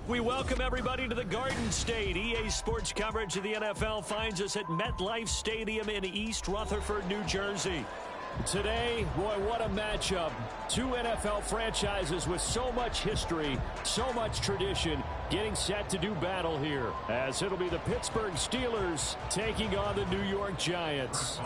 We welcome everybody to the Garden State. EA Sports coverage of the NFL finds us at MetLife Stadium in East Rutherford, New Jersey. Today, boy, what a matchup. Two NFL franchises with so much history, so much tradition, getting set to do battle here, as it'll be the Pittsburgh Steelers taking on the New York Giants.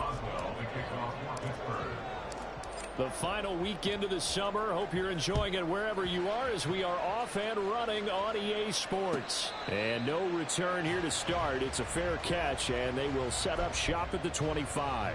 The final weekend of the summer. Hope you're enjoying it wherever you are, as we are off and running on EA Sports. And no return here to start. It's a fair catch, and they will set up shop at the 25.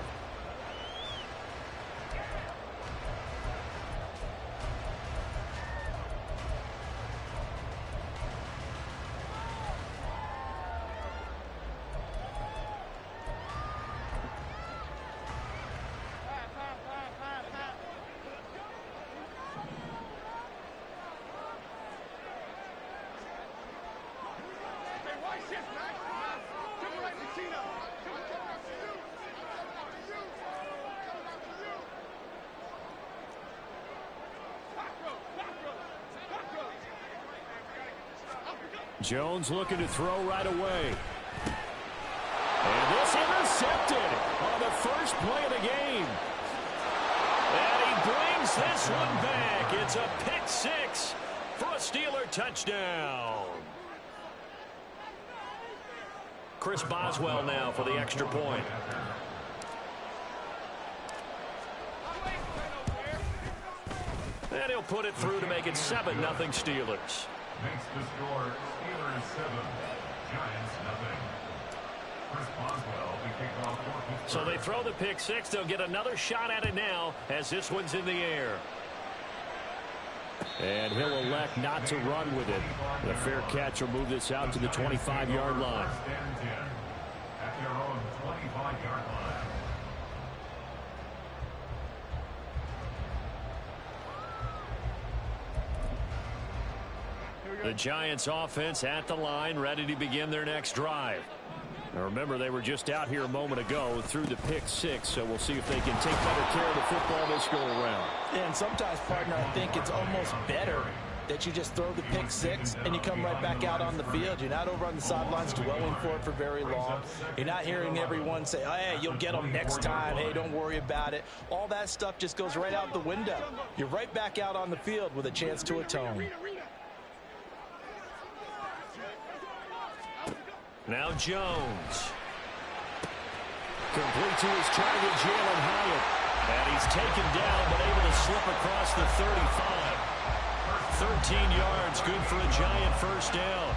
Jones looking to throw right away. And this intercepted on the first play of the game. And he brings this one back. It's a pick six for a Steeler touchdown. Chris Boswell now for the extra point. And he'll put it through to make it 7-0 Steelers. Makes the score Steelers 7, Giants 0. Chris Boswell, the kickoff for Pittsburgh. So they throw the pick six. They'll get another shot at it now as this one's in the air. And he'll elect not to run with it. The fair catch will move this out to the 25-yard line. At their own 25-yard line. The Giants offense at the line, ready to begin their next drive. Now remember, they were just out here a moment ago through the pick six, so we'll see if they can take better care of the football this go around. Yeah, and sometimes, partner, I think it's almost better that you just throw the pick six and you come right back out on the field. You're not over on the sidelines dwelling for it for very long. You're not hearing everyone say, oh, hey, you'll get them next time. Hey, don't worry about it. All that stuff just goes right out the window. You're right back out on the field with a chance to atone. Now Jones. Complete to his target, Jalen Hyatt. And he's taken down, but able to slip across the 35. 13 yards, good for a Giant first down.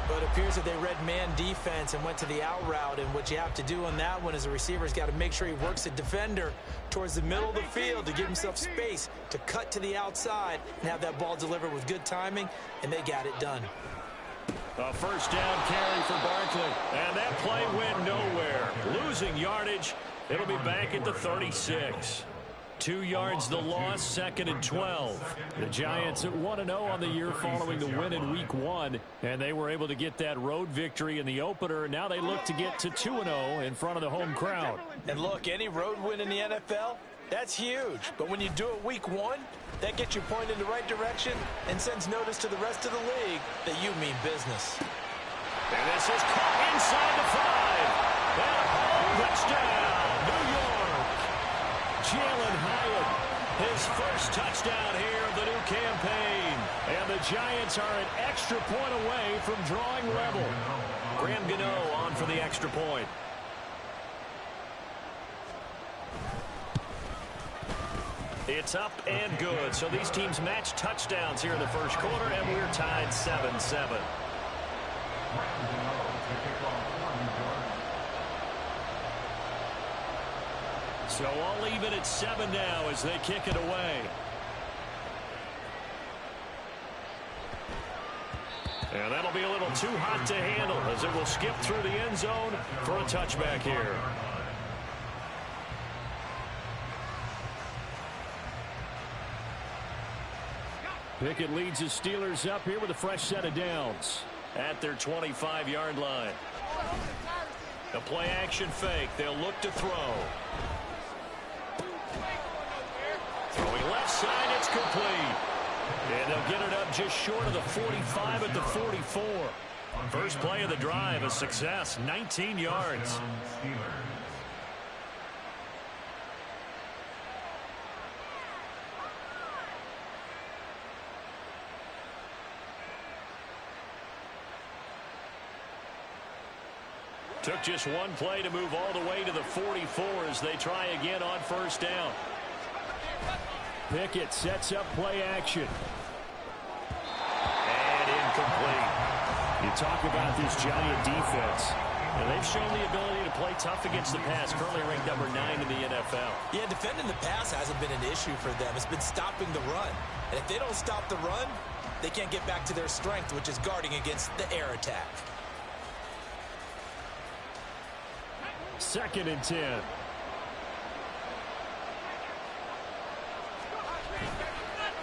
But it appears that they read man defense and went to the out route. And what you have to do on that one is the receiver's got to make sure he works the defender towards the middle of the field to give himself space to cut to the outside and have that ball delivered with good timing, and they got it done. A first down carry for Barkley. And that play went nowhere. Losing yardage. It'll be back at the 36. 2 yards the loss, 2nd and 12. The Giants at 1-0 on the year following the win in Week 1. And they were able to get that road victory in the opener. Now they look to get to 2-0 in front of the home crowd. And look, any road win in the NFL, that's huge. But when you do it Week 1, that gets you pointed in the right direction and sends notice to the rest of the league that you mean business. And this is caught inside the 5. And a home touchdown, New York. Jalen Hyatt, his first touchdown here of the new campaign. And the Giants are an extra point away from drawing level. Graham Gano on for the extra point. It's up and good. So these teams match touchdowns here in the first quarter, and we're tied 7-7. So all even at 7 now as they kick it away. And that'll be a little too hot to handle as it will skip through the end zone for a touchback here. Pickett leads his Steelers up here with a fresh set of downs at their 25-yard line. The play action fake. They'll look to throw. Throwing left side, it's complete. And they'll get it up just short of the 45 at the 44. First play of the drive, a success, 19 yards. Took just one play to move all the way to the 44 as they try again on first down. Pickett sets up play action. And incomplete. You talk about this Giant defense. And they've shown the ability to play tough against the pass. Currently ranked number 9 in the NFL. Yeah, defending the pass hasn't been an issue for them. It's been stopping the run. And if they don't stop the run, they can't get back to their strength, which is guarding against the air attack. 2nd and 10.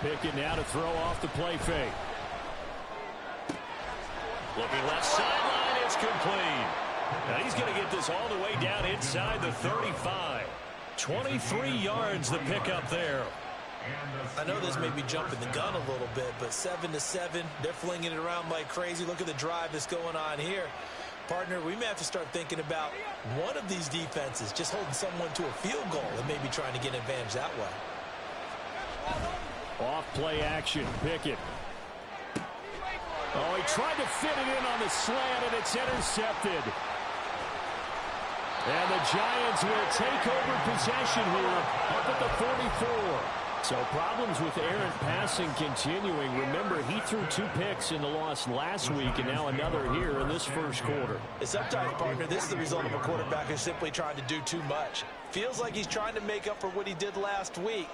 Pickett now to throw off the play fake. Looking left sideline, it's complete. Now he's going to get this all the way down inside the 35. 23 yards the pickup there. I know this may be jumping the gun a little bit, but 7-7, they're flinging it around like crazy. Look at the drive that's going on here. Partner, we may have to start thinking about one of these defenses just holding someone to a field goal and maybe trying to get an advantage that way. Off play action, Pickett. Oh, he tried to fit it in on the slant, and it's intercepted. And the Giants will take over possession here up at the 44. So problems with errant passing continuing. Remember, he threw 2 picks in the loss last week, and now another here in this first quarter. Sometimes, partner, this is the result of a quarterback who's simply trying to do too much. Feels like he's trying to make up for what he did last week,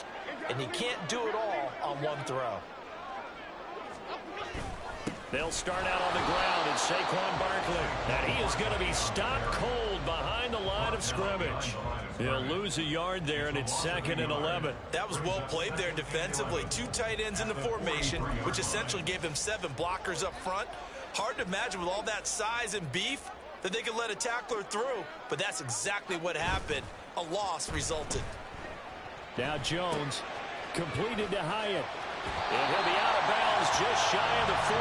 and he can't do it all on one throw. They'll start out on the ground, and Saquon Barkley. And he is going to be stopped cold behind the line of scrimmage. He'll lose a yard there, and it's 2nd and 11. That was well played there defensively. 2 tight ends in the formation, which essentially gave them 7 blockers up front. Hard to imagine with all that size and beef that they could let a tackler through, but that's exactly what happened. A loss resulted. Now Jones completed to Hyatt. And he'll be out of bounds just shy of the 40.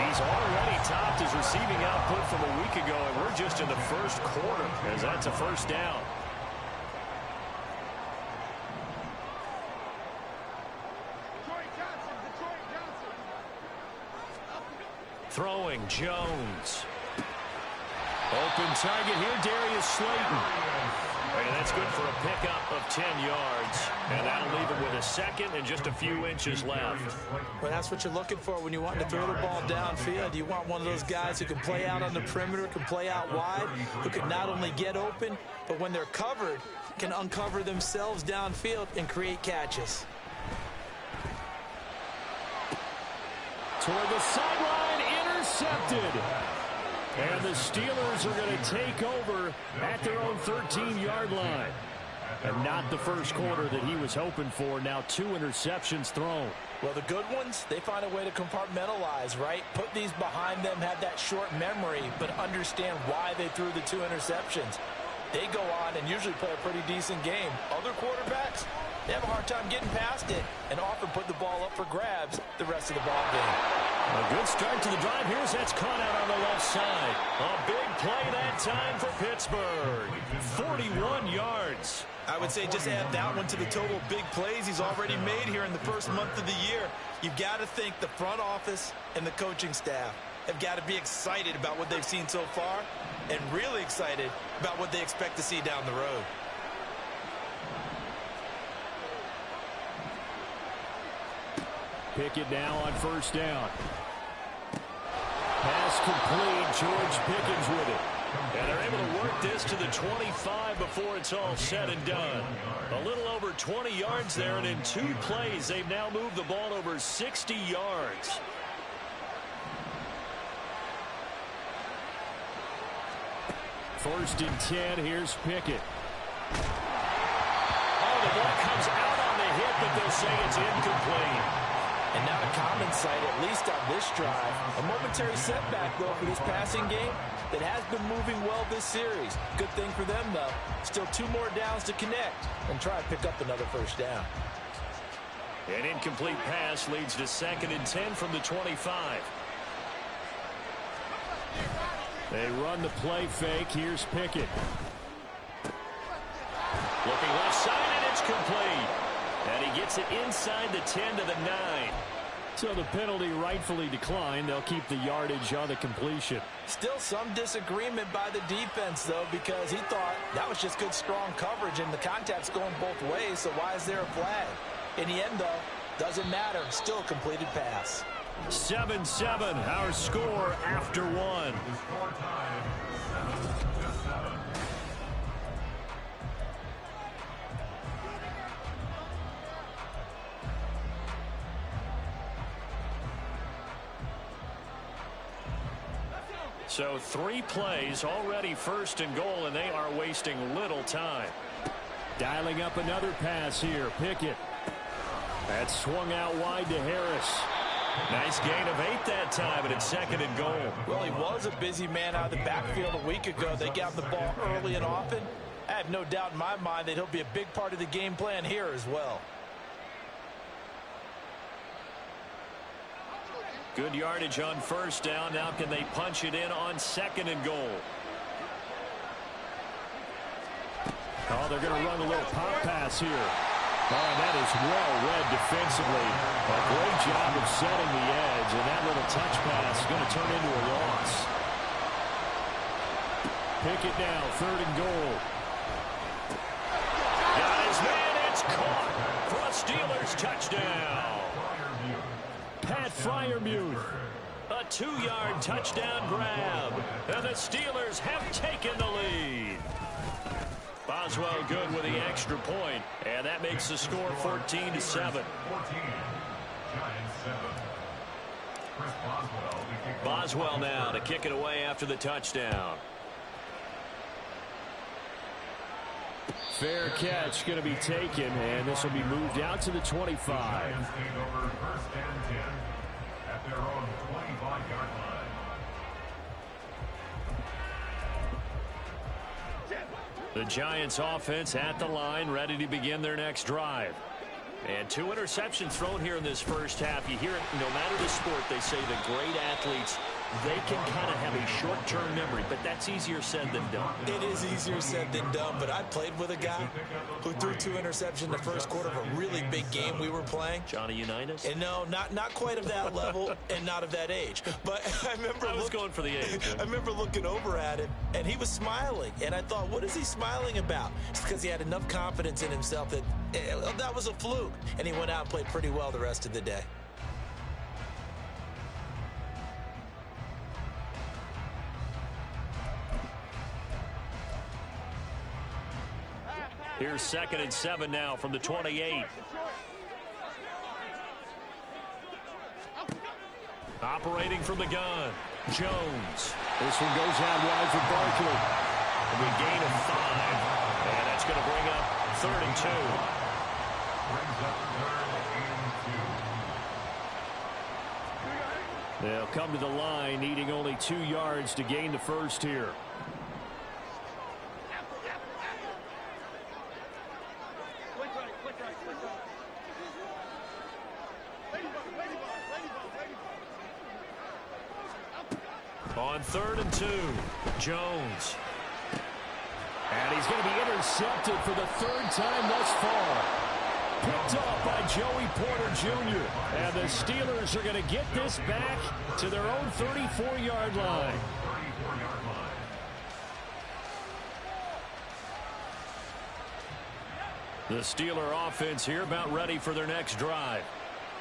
He's already topped his receiving output from a week ago, and we're just in the first quarter as that's a first down. Throwing Jones. Open target here, Darius Slayton. And that's good for a pickup of 10 yards. And that'll leave him with a 2nd and just a few inches left. Well, that's what you're looking for when you want to throw the ball downfield. You want one of those guys who can play out on the perimeter, can play out wide, who can not only get open, but when they're covered, can uncover themselves downfield and create catches. Toward the sideline, intercepted. And the Steelers are going to take over at their own 13-yard line. And not the first quarter that he was hoping for. Now 2 interceptions thrown. Well, the good ones, they find a way to compartmentalize, right? Put these behind them, have that short memory, but understand why they threw the 2 interceptions. They go on and usually play a pretty decent game. Other quarterbacks, they have a hard time getting past it and often put the ball up for grabs the rest of the ball game. A good start to the drive. Here's that's caught out on the left side. A big play that time for Pittsburgh. 41 yards. I would say just add that one to the total big plays he's already made here in the first month of the year. You've got to think the front office and the coaching staff have got to be excited about what they've seen so far and really excited about what they expect to see down the road. Pickett now on first down. Pass complete. George Pickens with it. And they're able to work this to the 25 before it's all said and done. A little over 20 yards there, and in 2 plays, they've now moved the ball over 60 yards. First and 10, here's Pickett. Oh, the ball comes out on the hit, but they'll say it's incomplete. And not a common sight, at least on this drive. A momentary setback, though, for this passing game that has been moving well this series. Good thing for them, though. Still 2 more downs to connect and try to pick up another first down. An incomplete pass leads to 2nd and 10 from the 25. They run the play fake. Here's Pickett. Looking left side, and it's complete. And he gets it inside the 10 to the 9. So the penalty rightfully declined. They'll keep the yardage on the completion. Still some disagreement by the defense, though, because he thought that was just good, strong coverage, and the contact's going both ways, so why is there a flag? In the end, though, doesn't matter. Still a completed pass. 7-7, our score after 1. The score time, 7-7. So 3 plays, already 1st and goal, and they are wasting little time. Dialing up another pass here. Pickett. That swung out wide to Harris. Nice gain of 8 that time, and it's 2nd and goal. Well, he was a busy man out of the backfield a week ago. They got the ball early and often. I have no doubt in my mind that he'll be a big part of the game plan here as well. Good yardage on 1st down. Now can they punch it in on 2nd and goal? Oh, they're going to run a little pop pass here. Oh, and that is well read defensively. A great job of setting the edge, and that little touch pass is going to turn into a loss. Pickett now, 3rd and goal. Got his man, it's caught for a Steelers touchdown. Pat Freiermuth, a 2-yard touchdown grab, and the Steelers have taken the lead. Boswell good with the extra point, and that makes the score 14-7. 14. Giants 7. Chris Boswell now to kick it away after the touchdown. Fair catch going to be taken, and this will be moved out to the 25. Giants take over 1st and 10 at their own 25-yard line. The Giants offense at the line, ready to begin their next drive. And 2 interceptions thrown here in this first half. You hear it, no matter the sport, they say the great athletes, they can kind of have a short-term memory, but that's easier said than done. It is easier said than done, but I played with a guy who threw 2 interceptions in the first quarter of a really big game we were playing. Johnny Unitas? And no, not quite of that level and not of that age. But I remember I was going for the age. I remember looking over at him, and he was smiling. And I thought, what is he smiling about? It's because he had enough confidence in himself that that was a fluke. And he went out and played pretty well the rest of the day. Here's 2nd and 7 now from the 28. Operating from the gun, Jones. This one goes out wide for Barkley. A big gain of 5. And that's going to bring up 3rd and 2. Brings up 3rd and 2. They'll come to the line, needing only 2 yards to gain the first here. On 3rd and 2, Jones. And he's going to be intercepted for the 3rd time thus far. Picked off by Joey Porter Jr. And the Steelers are going to get this back to their own 34-yard line. The Steeler offense here about ready for their next drive.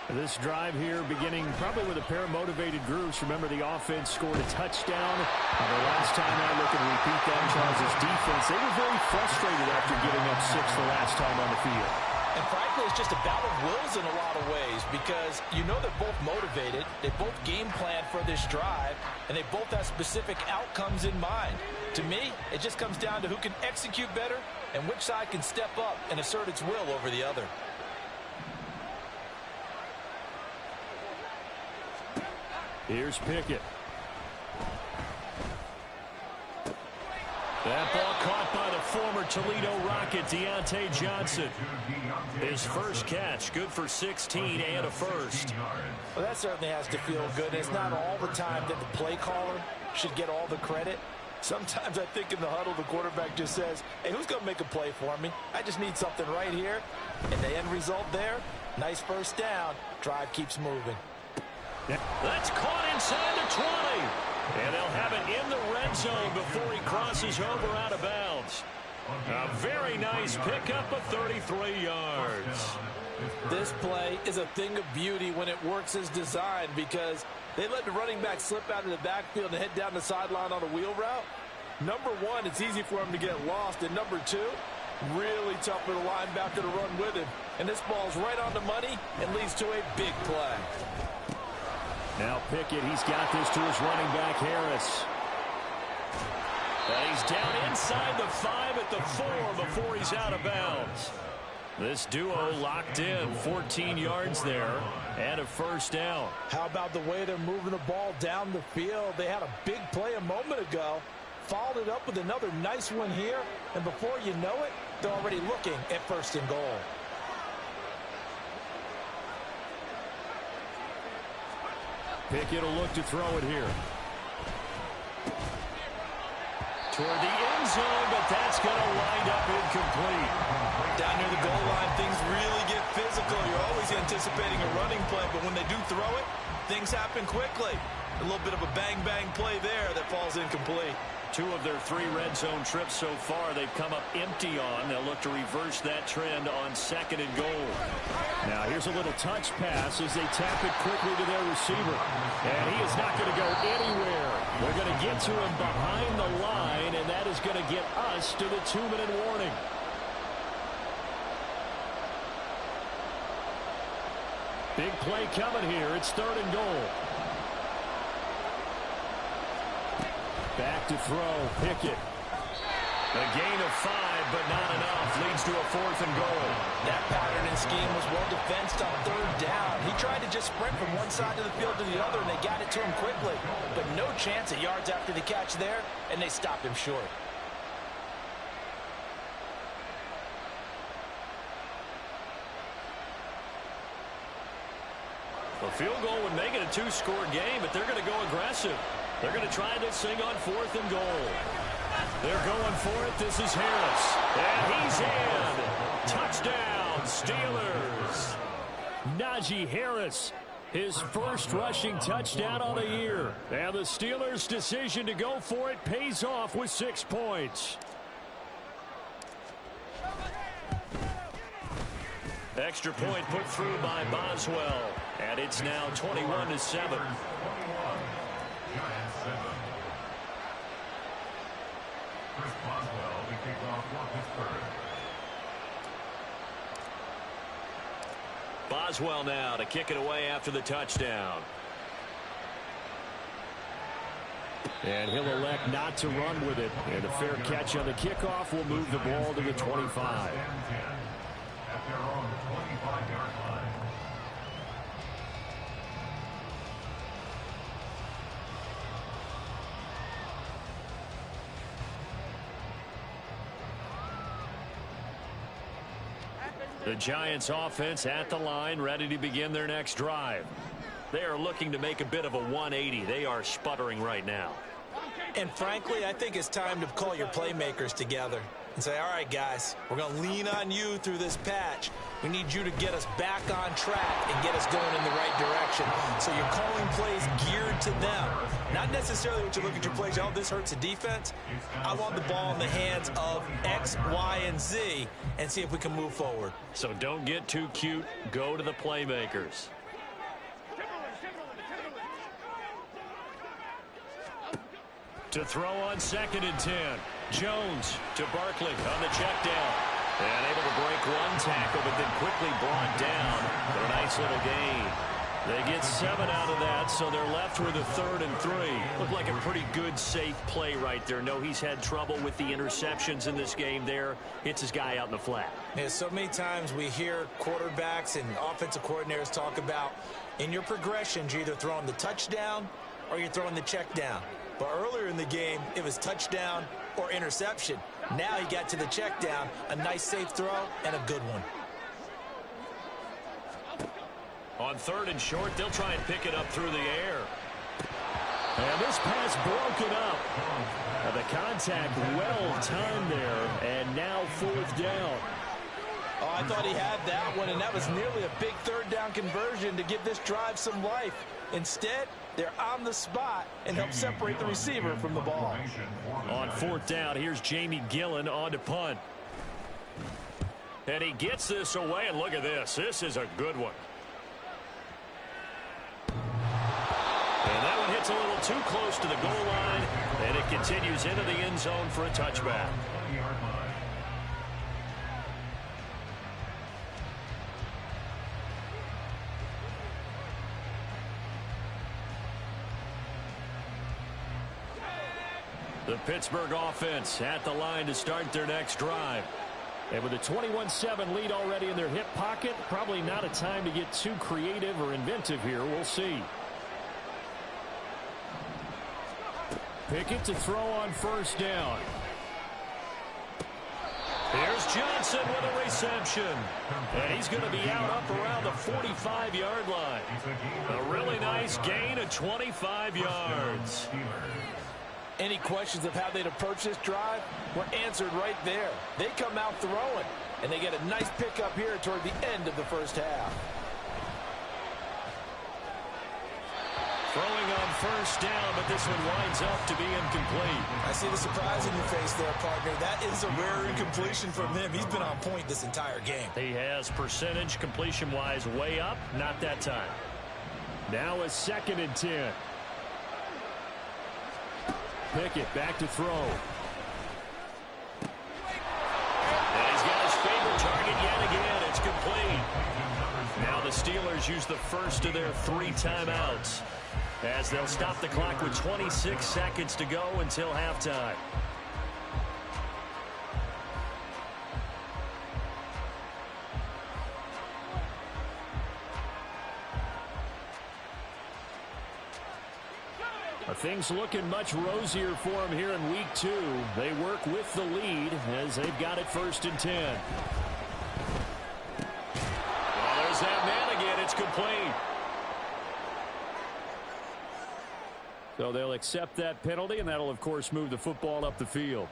This drive here beginning probably with a pair of motivated groups. Remember, the offense scored a touchdown. The last time out, look and repeat that, Charles' defense. They were very frustrated after giving up 6 the last time on the field. And frankly, it's just a battle of wills in a lot of ways because you know they're both motivated. They both game plan for this drive, and they both have specific outcomes in mind. To me, it just comes down to who can execute better and which side can step up and assert its will over the other. Here's Pickett. That ball caught by the former Toledo Rocket Deontay Johnson. His first catch, good for 16 and a first. Well, that certainly has to feel good. It's not all the time that the play caller should get all the credit. Sometimes I think in the huddle, the quarterback just says, hey, who's going to make a play for me? I just need something right here. And the end result there, nice first down. Drive keeps moving. That's caught inside the 20. And they'll have it in the red zone before he crosses over out of bounds. A very nice pickup of 33 yards. This play is a thing of beauty when it works as designed because they let the running back slip out of the backfield and head down the sideline on a wheel route. Number one, it's easy for him to get lost. And number two, really tough for the linebacker to run with him. And this ball's right on the money and leads to a big play. Now Pickett, he's got this to his running back, Harris. And he's down inside the 5 at the 4 before he's out of bounds. This duo locked in, 14 yards there, and a first down. How about the way they're moving the ball down the field? They had a big play a moment ago, followed it up with another nice one here, and before you know it, they're already looking at first and goal. Pickett will look to throw it here. Toward the end zone, but that's going to wind up incomplete. Down near the goal line, things really get physical. You're always anticipating a running play, but when they do throw it, things happen quickly. A little bit of a bang-bang play there that falls incomplete. 2 of their 3 red zone trips so far they've come up empty on. They'll look to reverse that trend on 2nd and goal. Now here's a little touch pass as they tap it quickly to their receiver. And he is not going to go anywhere. They're going to get to him behind the line, and that is going to get us to the 2-minute warning. Big play coming here. It's 3rd and goal. Back to throw, Pickett. A gain of 5, but not enough. Leads to a 4th and goal. That pattern and scheme was well defensed on 3rd down. He tried to just sprint from one side of the field to the other, and they got it to him quickly. But no chance at yards after the catch there, and they stopped him short. A field goal would make it a 2-score game, but they're going to go aggressive. They're going to try this thing on 4th and goal. They're going for it. This is Harris. And he's in. Touchdown, Steelers. Najee Harris, his first rushing touchdown on the year. And the Steelers' decision to go for it pays off with 6 points. Extra point put through by Boswell. And it's now 21-7. Chris Boswell will kick off for Pittsburgh. Boswell now to kick it away after the touchdown. And he'll elect not to run with it. And a fair catch on the kickoff will move the ball to the 25. At their own 25-yard line. The Giants offense at the line, ready to begin their next drive. They are looking to make a bit of a 180. They are sputtering right now. And frankly, I think it's time to call your playmakers together and say, all right, guys, we're going to lean on you through this patch. We need you to get us back on track and get us going in the right direction. So you're calling plays geared to them. Not necessarily what you look at your plays, oh, this hurts the defense. I want the ball in the hands of X, Y, and Z and see if we can move forward. So don't get too cute. Go to the playmakers. To throw on 2nd and 10. Jones to Barkley on the check down. And able to break one tackle, but then quickly brought down for a nice little gain. They get 7 out of that, so they're left with a 3rd and 3. Looked like a pretty good, safe play right there. No, he's had trouble with the interceptions in this game there. Hits his guy out in the flat. Yeah, so many times we hear quarterbacks and offensive coordinators talk about in your progressions, you're either throwing the touchdown or you're throwing the check down. But earlier in the game, it was touchdown or interception. Now he got to the check down, a nice safe throw, and a good one. On 3rd and short, they'll try and pick it up through the air. And this pass broken up. The contact well timed there, and now 4th down. Oh, I thought he had that one, and that was nearly a big 3rd down conversion to give this drive some life. Instead, they're on the spot and help separate the receiver from the ball. On 4th down, here's Jamie Gillen on to punt. And he gets this away, and look at this. This is a good one. And that one hits a little too close to the goal line, and it continues into the end zone for a touchback. The Pittsburgh offense at the line to start their next drive. And with a 21-7 lead already in their hip pocket, probably not a time to get too creative or inventive here. We'll see. Pickett to throw on 1st down. Here's Johnson with a reception. And he's going to be out up around the 45-yard line. A really nice gain of 25 yards. Any questions of how they'd approach this drive were answered right there. They come out throwing, and they get a nice pickup here toward the end of the 1st half. Throwing on 1st down, but this one winds up to be incomplete. I see the surprise in your face there, partner. That is a rare incompletion from him. He's been on point this entire game. He has percentage completion-wise way up, not that time. Now a 2nd and 10. Pickett back to throw. And he's got his favorite target yet again. It's complete. Now the Steelers use the first of their 3 timeouts as they'll stop the clock with 26 seconds to go until halftime. Things looking much rosier for them here in week 2. They work with the lead as they've got it 1st and 10. Well, there's that man again. It's complete. So they'll accept that penalty, and that'll, of course, move the football up the field.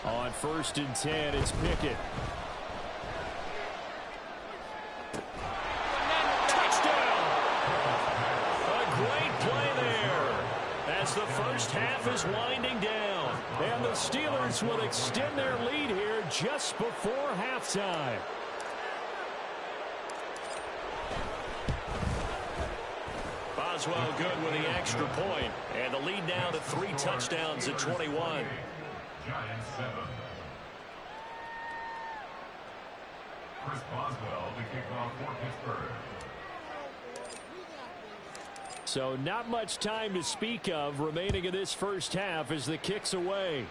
On 1st and 10, it's Pickett. Touchdown! A great play there as the 1st half is winding down. And the Steelers will extend their lead here just before halftime. Boswell good with the extra point. And the lead now to 3 touchdowns at 21. Giants 7. Chris Boswell, the kickoff for Pittsburgh. So not much time to speak of remaining in this 1st half as the kick's away.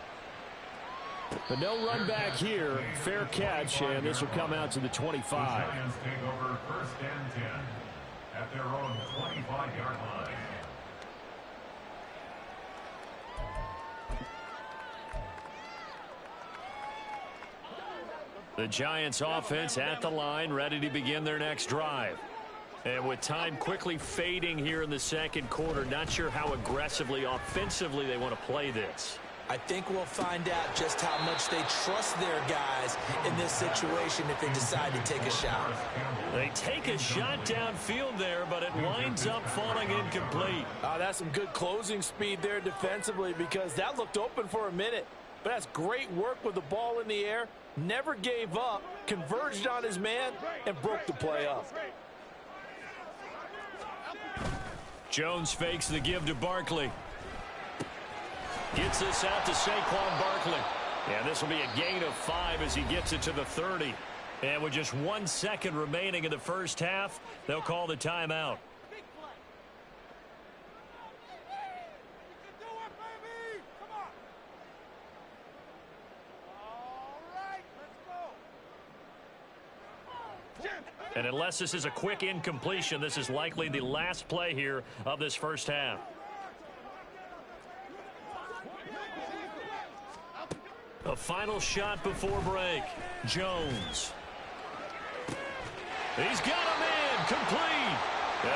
But no run back here. Fair catch, and this will come out to the 25. The Giants take over 1st and 10 at their own 25-yard line. The Giants offense at the line, ready to begin their next drive. And with time quickly fading here in the 2nd quarter, not sure how aggressively, offensively they want to play this. I think we'll find out just how much they trust their guys in this situation if they decide to take a shot. They take a shot downfield there, but it winds up falling incomplete. That's some good closing speed there defensively because that looked open for a minute. But that's great work with the ball in the air. Never gave up, converged on his man, and broke the play up. Jones fakes the give to Barkley. Gets this out to Saquon Barkley. And this will be a gain of 5 as he gets it to the 30. And with just 1 second remaining in the 1st half, they'll call the timeout. And unless this is a quick incompletion, this is likely the last play here of this first half. A final shot before break. Jones. He's got him in. Complete.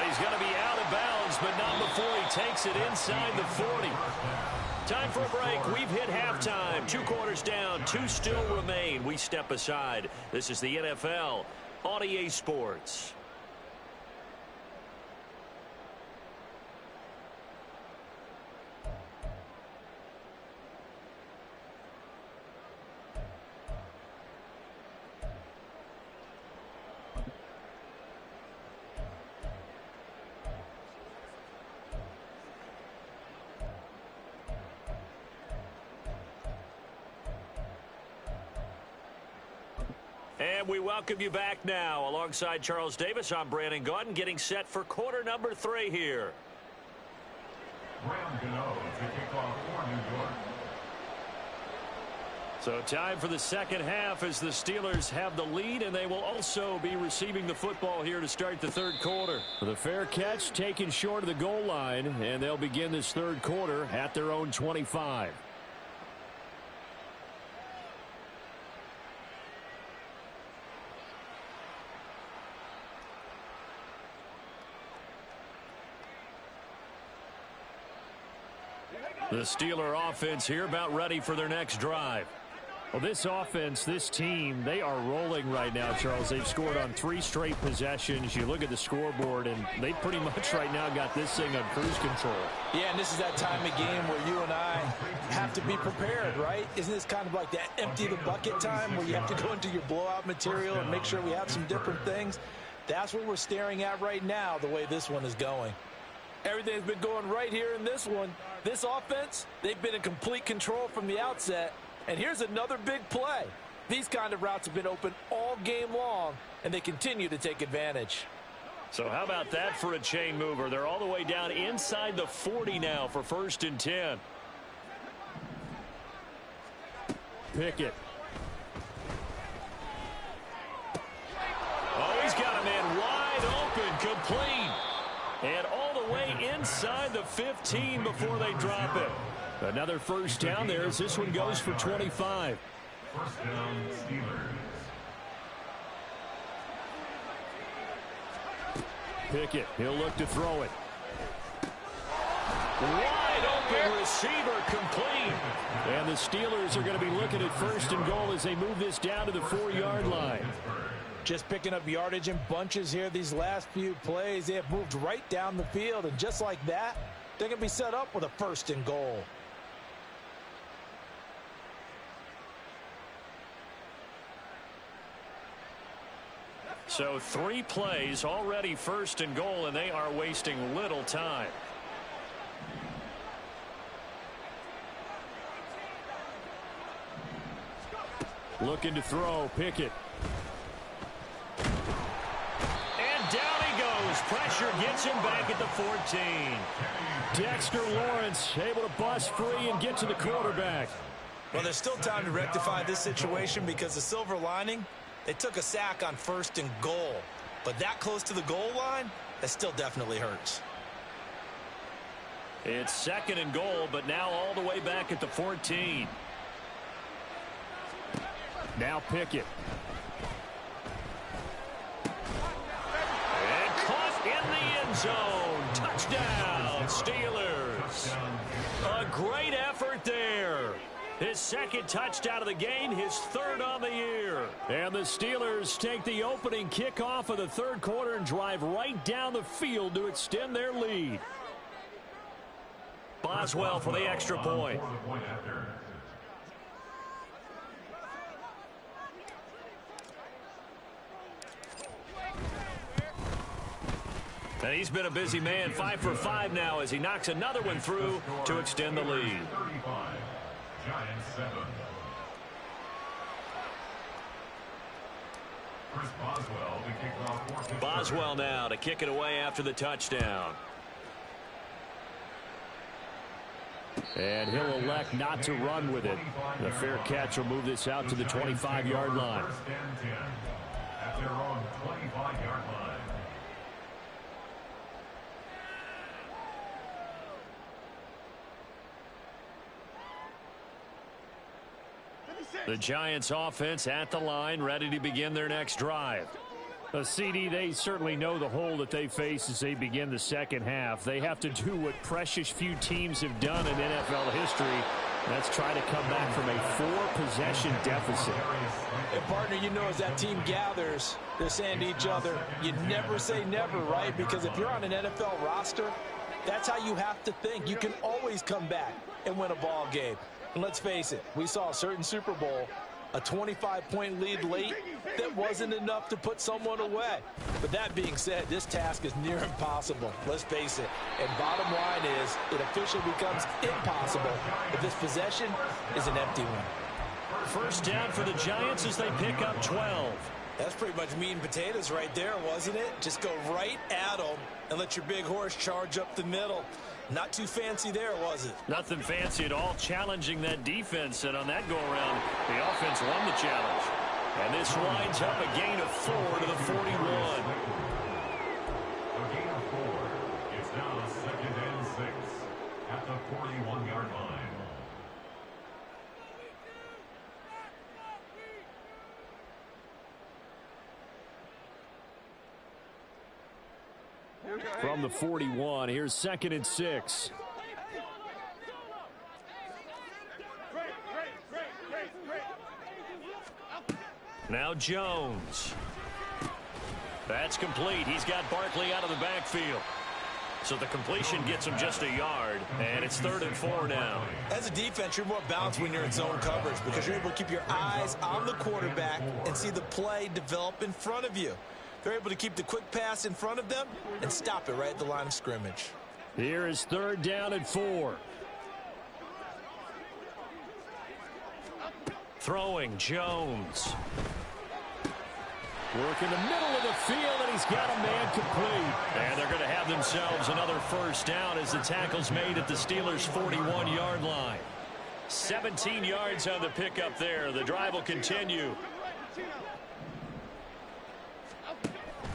He's going to be out of bounds, but not before he takes it inside the 40. Time for a break. We've hit halftime. 2 quarters down. 2 still remain. We step aside. This is the NFL on EA Sports. And we welcome you back now. Alongside Charles Davis, I'm Brandon Gaudin, getting set for quarter number 3 here. Graham Gano to kick off for New York. So time for the second half as the Steelers have the lead, and they will also be receiving the football here to start the third quarter. The fair catch taken short of the goal line, and they'll begin this third quarter at their own 25. The Steeler offense here about ready for their next drive. Well, this offense, this team, they are rolling right now, Charles. They've scored on 3 straight possessions. You look at the scoreboard, and they pretty much right now got this thing on cruise control. Yeah, and this is that time of game where you and I have to be prepared, right? Isn't this kind of like that empty the bucket time where you have to go into your blowout material and make sure we have some different things? That's what we're staring at right now, the way this one is going. Everything's been going right here in this one. This offense, they've been in complete control from the outset. And here's another big play. These kind of routes have been open all game long, and they continue to take advantage. So how about that for a chain mover? They're all the way down inside the 40 now for 1st and 10. Pickett. Oh, he's got him in wide open, complete. And all the way inside the 15 before they drop it. Another first down there as this one goes for 25. First down, Steelers. Pickett, he'll look to throw it. Wide open receiver, complete. And the Steelers are going to be looking at 1st and goal as they move this down to the 4-yard line. Just picking up yardage in bunches here these last few plays. They have moved right down the field, and just like that, they're going to be set up with a 1st and goal. So 3 plays already 1st and goal, and they are wasting little time. Looking to throw, Pickett. And down he goes. Pressure gets him back at the 14. Dexter Lawrence able to bust free and get to the quarterback. Well, there's still time to rectify this situation because the silver lining, they took a sack on 1st and goal. But that close to the goal line, that still definitely hurts. It's 2nd and goal, but now all the way back at the 14. Now Pickett. And caught in the end zone. Touchdown, Steelers. A great effort there. His 2nd touchdown of the game, his 3rd on the year. And the Steelers take the opening kickoff of the 3rd quarter and drive right down the field to extend their lead. Boswell for the extra point. And he's been a busy man, 5 for 5 now as he knocks another one through to extend the lead. 35, Giants 7. Chris Boswell to kick off for Pittsburgh. Boswell now to kick it away after the touchdown. And he'll elect not to run with it. The fair catch will move this out to the 25-yard line. First and 10 at their own 25-yard line. The Giants offense at the line, ready to begin their next drive. CD, they certainly know the hole that they face as they begin the second half. They have to do what precious few teams have done in NFL history. That's try to come back from a 4-possession deficit. And partner, you know, as that team gathers, they're saying to each other, you never say never, right? Because if you're on an NFL roster, that's how you have to think. You can always come back and win a ball game. And let's face it, we saw a certain Super Bowl, a 25-point lead late that wasn't enough to put someone away. But that being said, this task is near impossible. Let's face it. And bottom line is, it officially becomes impossible if this possession is an empty one. First down for the Giants as they pick up 12. That's pretty much meat and potatoes right there, wasn't it? Just go right at them and let your big horse charge up the middle. Not too fancy there, was it? Nothing fancy at all, challenging that defense. And on that go-around, the offense won the challenge. And this winds up a gain of 4 to the 41. A gain of 4. It's now 2nd and 6 at the 41-yard line. From the 41, here's 2nd and 6. Now Jones. That's complete. He's got Barkley out of the backfield. So the completion gets him just a yard, and it's 3rd and 4 now. As a defense, you're more balanced when you're in zone coverage because you're able to keep your eyes on the quarterback and see the play develop in front of you. They're able to keep the quick pass in front of them and stop it right at the line of scrimmage. Here is 3rd down and 4. Throwing, Jones. Work in the middle of the field, and he's got a man complete. And they're going to have themselves another first down as the tackle's made at the Steelers' 41-yard line. 17 yards on the pickup there. The drive will continue.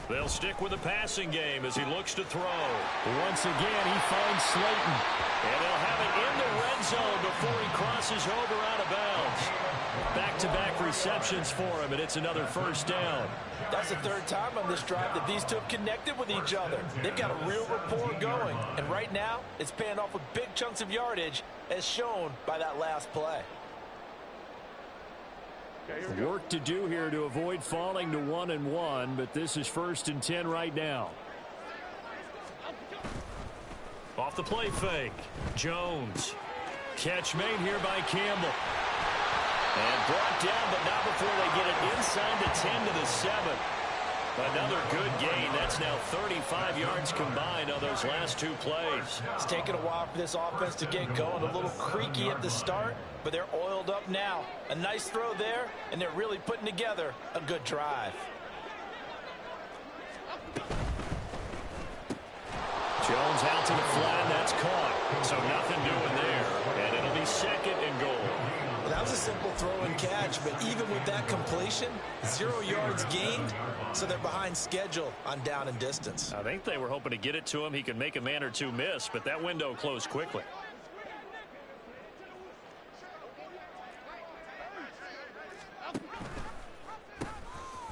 They'll stick with the passing game as he looks to throw. Once again, he finds Slayton. And they'll have it in the red zone before he crosses over out of bounds. Back-to-back receptions for him, and it's another first down. That's the 3rd time on this drive that these two have connected with each other. They've got a real rapport going. And right now, it's paying off with big chunks of yardage, as shown by that last play. Work to do here to avoid falling to 1-1, but this is 1st and 10 right now. Off the play fake. Jones. Catch made here by Campbell. And brought down, but not before they get it inside the 10 to the 7. Another good gain. That's now 35 yards combined on those last 2 plays. It's taken a while for this offense to get going. A little creaky at the start, but they're oiled up now. A nice throw there, and they're really putting together a good drive. Jones out to the flat. That's caught. So nothing doing there. And it'll be 2nd and goal. Well, that was a simple throw and catch, but even with that completion, 0 yards gained, so they're behind schedule on down and distance. I think they were hoping to get it to him. He could make a man or two miss, but that window closed quickly.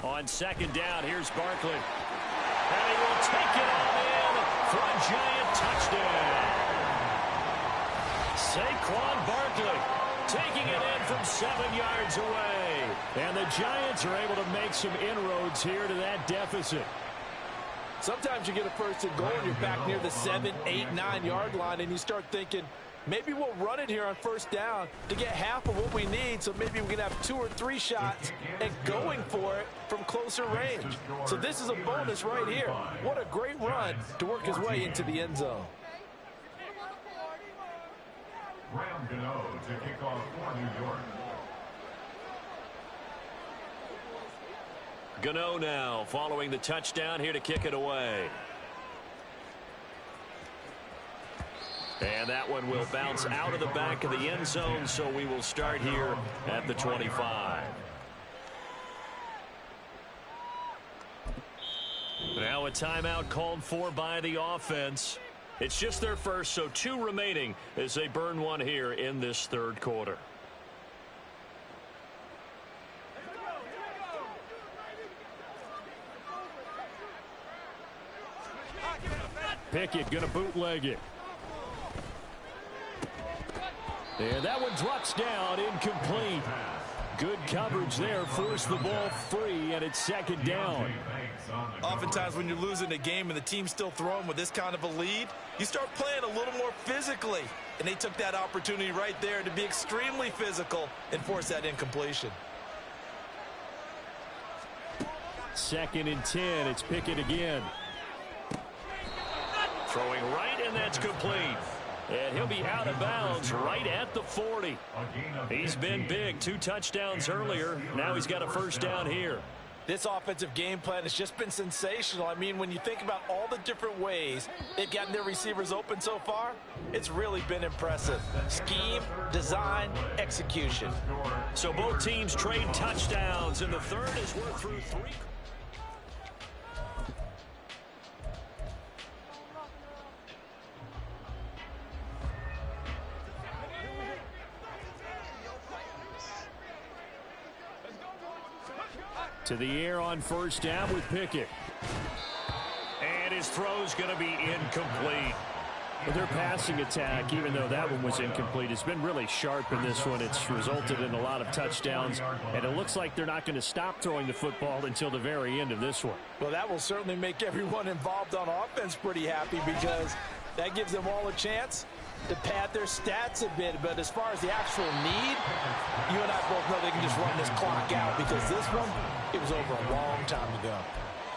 On 2nd down, here's Barkley. And he will take it all in for a Giant touchdown. Saquon Barkley taking it in from 7 yards away. And the Giants are able to make some inroads here to that deficit. Sometimes you get a 1st and goal and you're back near the 7, 8, 9 yard line and you start thinking, maybe we'll run it here on 1st down to get half of what we need, so maybe we can have 2 or 3 shots and going for it from closer range. So this is a bonus right here. What a great run to work his way into the end zone. Graham Gano to kick off for New York. Gano now following the touchdown here to kick it away. And that one will bounce out of the back of the end zone, so we will start here at the 25. Now a timeout called for by the offense. It's just their first, so 2 remaining as they burn one here in this third quarter. Pickett going to bootleg it. And that one drops down, incomplete. Good coverage there, forced the ball free, and it's second down. Oftentimes when you're losing a game and the team's still throwing with this kind of a lead, you start playing a little more physically. And they took that opportunity right there to be extremely physical and force that incompletion. 2nd and 10, it's Pickett again. Throwing right, and that's complete. And he'll be out of bounds right at the 40. He's been big. 2 touchdowns earlier. Now he's got a first down here. This offensive game plan has just been sensational. I mean, when you think about all the different ways they've gotten their receivers open so far, it's really been impressive. Scheme, design, execution. So both teams trade touchdowns, and the third as we're through 3. To the air on first down with Pickett. And his throw's going to be incomplete. But their passing attack, even though that one was incomplete, has been really sharp in this one. It's resulted in a lot of touchdowns, and it looks like they're not going to stop throwing the football until the very end of this one. Well, that will certainly make everyone involved on offense pretty happy, because that gives them all a chance to pad their stats a bit. But as far as the actual need, you and I both know they can just run this clock out, because this one, it was over a long time ago.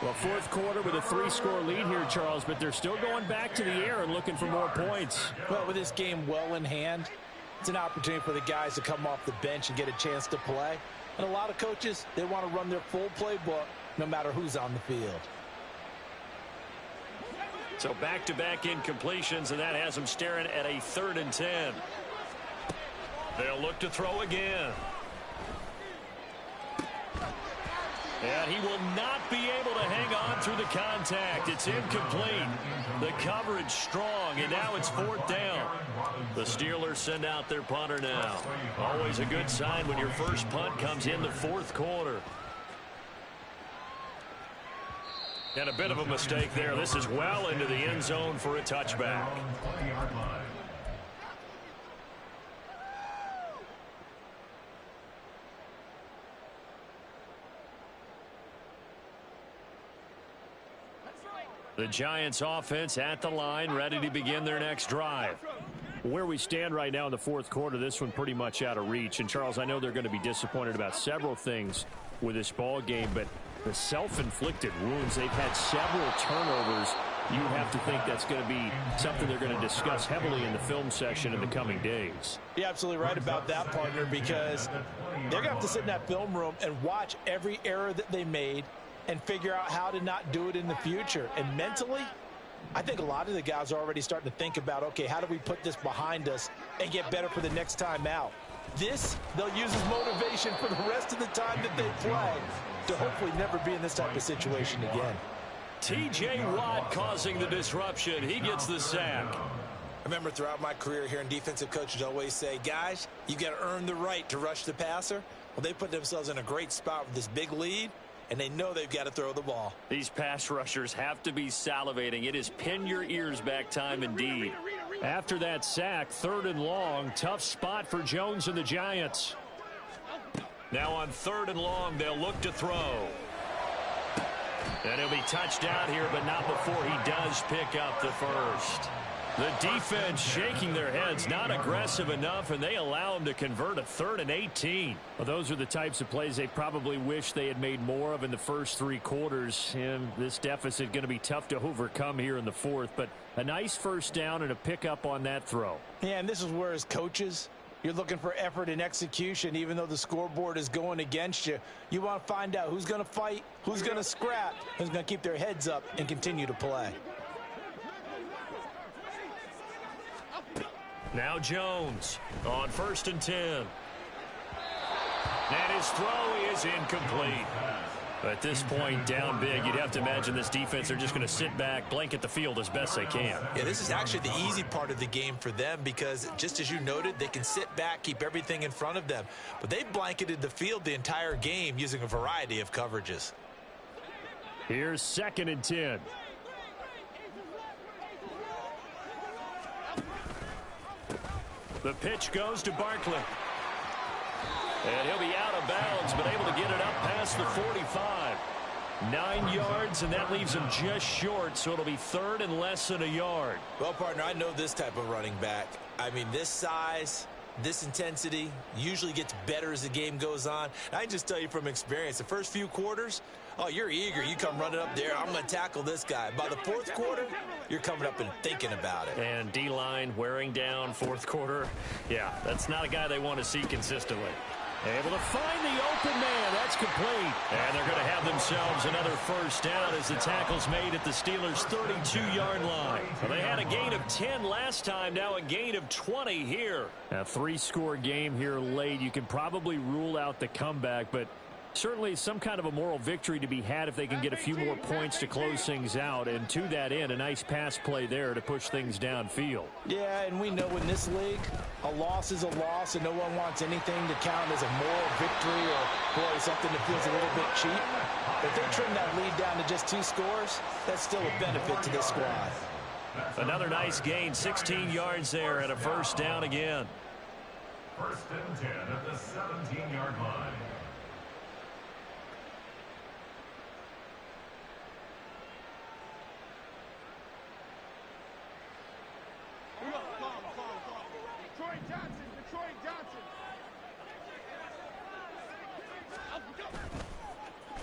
Well, fourth quarter with a 3-score lead here, Charles, but they're still going back to the air and looking for more points. Well, with this game well in hand, it's an opportunity for the guys to come off the bench and get a chance to play. And a lot of coaches, they want to run their full playbook no matter who's on the field. So back-to-back incompletions, and that has them staring at a 3rd and 10. They'll look to throw again. And he will not be able to hang on through the contact. It's incomplete. The coverage strong, and now it's 4th down. The Steelers send out their punter now. Always a good sign when your first punt comes in the 4th quarter. And a bit of a mistake there. This is well into the end zone for a touchback. The Giants offense at the line, ready to begin their next drive. Where we stand right now in the 4th quarter, this one pretty much out of reach. And, Charles, I know they're going to be disappointed about several things with this ball game, but the self-inflicted wounds, they've had several turnovers. You have to think that's going to be something they're going to discuss heavily in the film session in the coming days. You're absolutely right about that, partner, because they're going to have to sit in that film room and watch every error that they made and figure out how to not do it in the future. And mentally, I think a lot of the guys are already starting to think about, okay, how do we put this behind us and get better for the next time out? This, they'll use as motivation for the rest of the time that they play to hopefully never be in this type of situation again. T.J. Watt causing the disruption. He gets the sack. I remember throughout my career here in defensive coaches always say, guys, you got to earn the right to rush the passer. Well, they put themselves in a great spot with this big lead, and they know they've got to throw the ball. These pass rushers have to be salivating. It is pin your ears back time indeed. After that sack, 3rd and long, tough spot for Jones and the Giants. Now on 3rd and long, they'll look to throw. And he'll be touched out here, but not before he does pick up the first. The defense shaking their heads, not aggressive enough, and they allow him to convert a 3rd and 18. Well, those are the types of plays they probably wish they had made more of in the first 3 quarters. And this deficit going to be tough to overcome here in the 4th, but a nice first down and a pickup on that throw. Yeah, and this is where, as coaches, you're looking for effort and execution. Even though the scoreboard is going against you, you want to find out who's going to fight, who's going to scrap, who's going to keep their heads up and continue to play. Now Jones on 1st and 10. And his throw is incomplete. At this point, down big, you'd have to imagine this defense, they're just going to sit back, blanket the field as best they can. Yeah, this is actually the easy part of the game for them because, just as you noted, they can sit back, keep everything in front of them. But they've blanketed the field the entire game using a variety of coverages. Here's 2nd and 10. The pitch goes to Barkley. And he'll be out of bounds, but able to get it up past the 45. 9 yards, and that leaves him just short, so it'll be 3rd and less than a yard. Well, partner, I know this type of running back. I mean, this size, this intensity usually gets better as the game goes on. And I can just tell you from experience, the first few quarters, oh, you're eager. You come running up there, I'm going to tackle this guy. By the 4th quarter, you're coming up and thinking about it. And D-line wearing down 4th quarter. Yeah, that's not a guy they want to see consistently. Able to find the open man. That's complete. And they're going to have themselves another first down as the tackle's made at the Steelers' 32-yard line. Well, they had a gain of 10 last time, now a gain of 20 here. A 3-score game here late. You can probably rule out the comeback, but certainly some kind of a moral victory to be had if they can get a few more points to close things out. And to that end, a nice pass play there to push things downfield. Yeah, and we know in this league, a loss is a loss, and no one wants anything to count as a moral victory or, boy, something that feels a little bit cheap. If they trim that lead down to just 2 scores, that's still a benefit to this squad. Another nice gain, 16 yards there, and a first down again. 1st and 10 at the 17-yard line.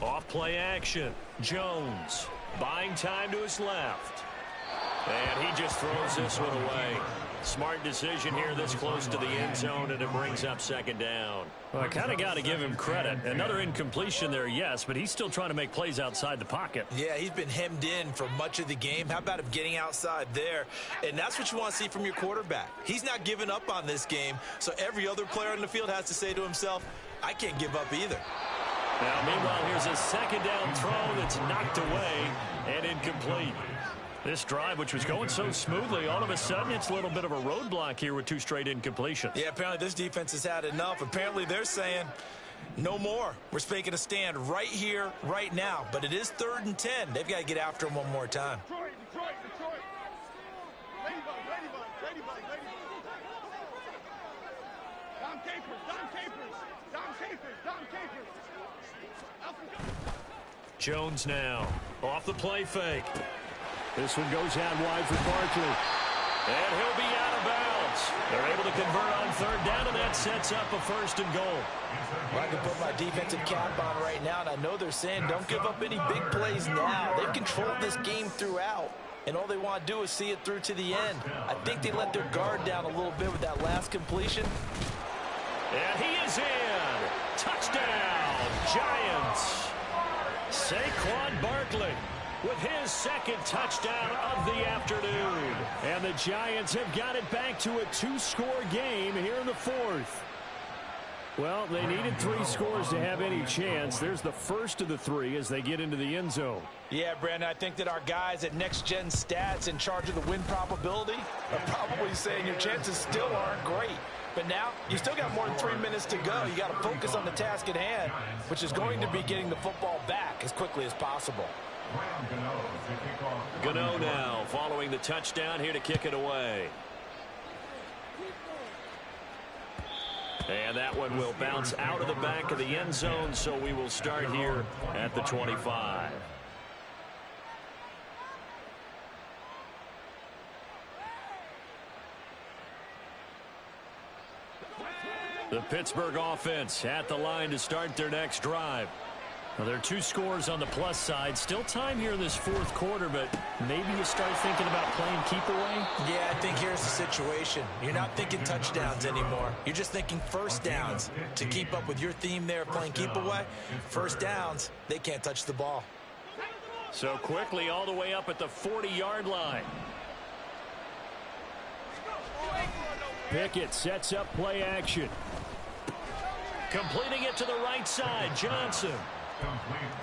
Off play action. Jones buying time to his left. And he just throws this one away. Smart decision here this close to the end zone, and it brings up 2nd down. Well, I kind of got to give him credit. Another incompletion there, yes, but he's still trying to make plays outside the pocket. Yeah, he's been hemmed in for much of the game. How about him getting outside there? And that's what you want to see from your quarterback. He's not giving up on this game, so every other player on the field has to say to himself, I can't give up either. Now, meanwhile, here's a 2nd down throw that's knocked away and incomplete. This drive, which was going so smoothly, all of a sudden it's a little bit of a roadblock here with 2 straight incompletions. Yeah, apparently this defense has had enough. Apparently they're saying, no more. We're making a stand right here, right now. But it is 3rd and 10. They've got to get after him one more time. Detroit. Ladybug. Dom Capers. Jones now off the play fake. This one goes out wide for Barkley. And he'll be out of bounds. They're able to convert on 3rd down, and that sets up a 1st and goal. Well, I can put my defensive cap on right now, and I know they're saying don't give up any big plays now. They've controlled this game throughout, and all they want to do is see it through to the end. I think they let their guard down a little bit with that last completion. And he is in. Touchdown, Giants. Saquon Barkley with his 2nd touchdown of the afternoon. And the Giants have got it back to a 2-score game here in the 4th. Well, they needed 3 scores to have any chance. There's the first of the 3 as they get into the end zone. Yeah, Brandon, I think that our guys at Next Gen Stats in charge of the win probability are probably saying your chances still aren't great. But now, you still got more than 3 minutes to go. You got to focus on the task at hand, which is going to be getting the football back as quickly as possible. Gano now following the touchdown here to kick it away. And that one will bounce out of the back of the end zone, so we will start here at the 25. The Pittsburgh offense at the line to start their next drive. Well, there are 2 scores on the plus side. Still time here in this 4th quarter, but maybe you start thinking about playing keep away? Yeah, I think here's the situation. You're not thinking touchdowns anymore. You're just thinking first downs. To keep up with your theme there of playing keep away, first downs, they can't touch the ball. So quickly all the way up at the 40-yard line. Pickett sets up play action. Completing it to the right side, Johnson.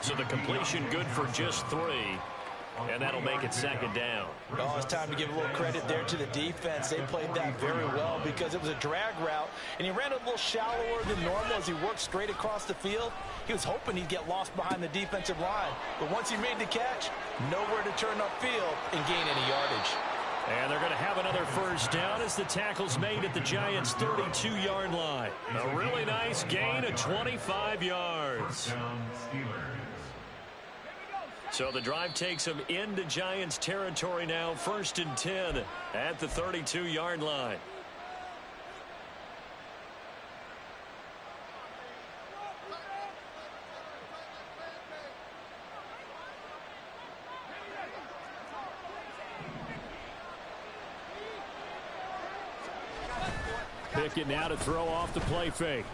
So the completion good for just 3. And that'll make it 2nd down. Oh, it's time to give a little credit there to the defense. They played that very well because it was a drag route, and he ran a little shallower than normal as he worked straight across the field. He was hoping he'd get lost behind the defensive line. But once he made the catch, nowhere to turn upfield and gain any yardage. And they're going to have another 1st down as the tackle's made at the Giants' 32-yard line. A really nice gain of 25 yards. So the drive takes them into Giants territory now, 1st and 10 at the 32-yard line. Pickett now to throw off the play fake.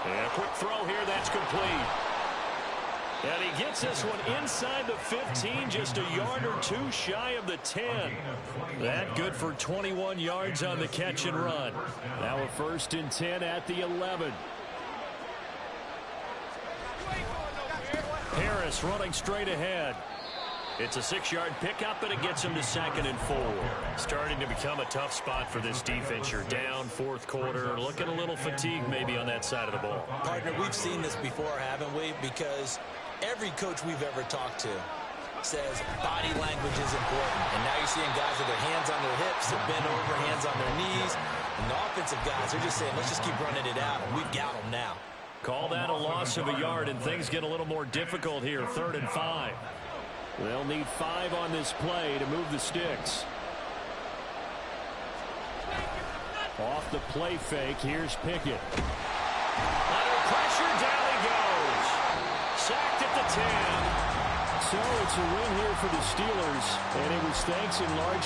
And a quick throw here, that's complete. And he gets this one inside the 15, just a yard or 2 shy of the 10. That good for 21 yards on the catch and run. Now a 1st and 10 at the 11. Harris running straight ahead. It's a 6-yard pickup, and it gets him to 2nd and 4. Starting to become a tough spot for this defense. You're down 4th quarter. Looking a little fatigued maybe on that side of the ball. Partner, we've seen this before, haven't we? Because every coach we've ever talked to says body language is important. And now you're seeing guys with their hands on their hips, they're bent over, hands on their knees. And the offensive guys, they're just saying, let's just keep running it out, and we've got them now. Call that a loss of a yard, and things get a little more difficult here, 3rd and 5. They'll need 5 on this play to move the sticks. Off the play fake, here's Pickett. Under pressure, down he goes. Sacked at the 10. So it's a win here for the Steelers, and it was thanks in large